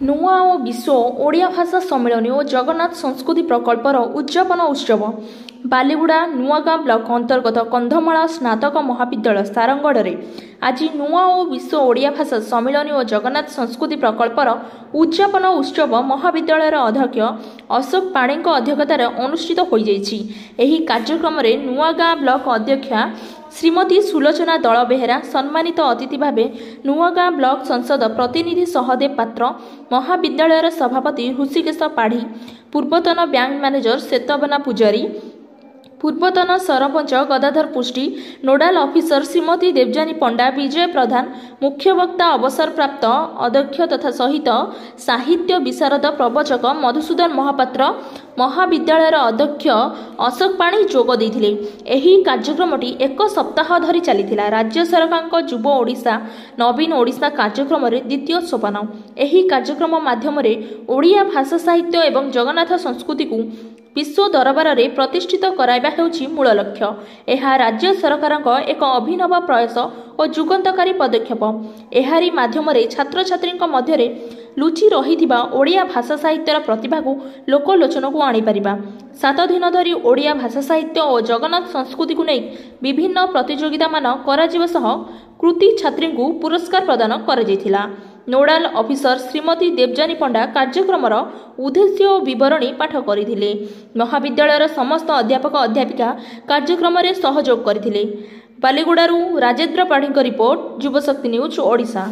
नुआ और विश्व ओडिया भाषा सम्मेलन और जगन्नाथ संस्कृति प्रकल्पर उद्यापन उत्सव बालीगुड़ा नुआगाँ ब्लॉक अंतर्गत कंधमाल स्नातक महाविद्यालय सारंगढ़ में आज नुआ और विश्व ओडिया भाषा सम्मेलन और जगन्नाथ संस्कृति प्रकल्पर उद्यापन उत्सव महाविद्यालय अध्यक्ष अशोक पाणी अध्यक्षतार अनुष्ठित हो कार्यक्रम में नुआगाँ ब्लॉक अध्यक्षा श्रीमती सुलोचना दल बेहेरा सम्मानित अतिथि भाव नुआगाँ ब्लॉक संसद प्रतिनिधि सहदेव पात्र महाविद्यालय सभापति ऋषिकेश पाढ़ी पूर्वतन बैंक मैनेजर श्वेतबना पूजारी पूर्वतन सरपंच गदाधर पुष्टि नोडाल ऑफिसर श्रीमती देवजानी पंडा विजय प्रधान मुख्य वक्ता अवसर प्राप्त अध्यक्ष तथा सहित साहित्य विशारद प्रवचक मधुसूदन महापात्र महाविद्यालय अध्यक्ष अशोक पाणी जोग देथिले। एही कार्यक्रमटी एक सप्ताह धरी चलीथिला। राज्य सरकार युव ओडिशा नवीन ओडिशा कार्यक्रम द्वितीय सोपान। एही कार्यक्रम माध्यम ओडिया भाषा साहित्य एवं जगन्नाथ संस्कृति को विश्व दरबार में प्रतिष्ठित कराइबा हेउछि मूल लक्ष्य। यह राज्य सरकार एक अभिनव प्रयास और जुगंतकारी पदक्षेप। एहारी माध्यम छात्र छात्री मध्य लुचि रहिथिबा ओडिया भाषा साहित्यर प्रतिभा को लोकलोचन को आनीपारिबा। 7 दिन धरी ओडिया भाषा साहित्य और जगन्नाथ संस्कृति को नहीं विभिन्न प्रतियोगिता मान कराजिबा सह कृति छात्री को पुरस्कार प्रदान करा। नोडाल ऑफिसर श्रीमती देवजानी पंडा कार्यक्रम उद्देश्य और विवरणी पाठ करथिले। महाविद्यालय समस्त अध्यापक अध्यापिका कार्यक्रम सहयोग करथिले। बालीगुड़ारू राजेंद्र पाढ़ी रिपोर्ट युवशक्ति न्यूज ओडिशा।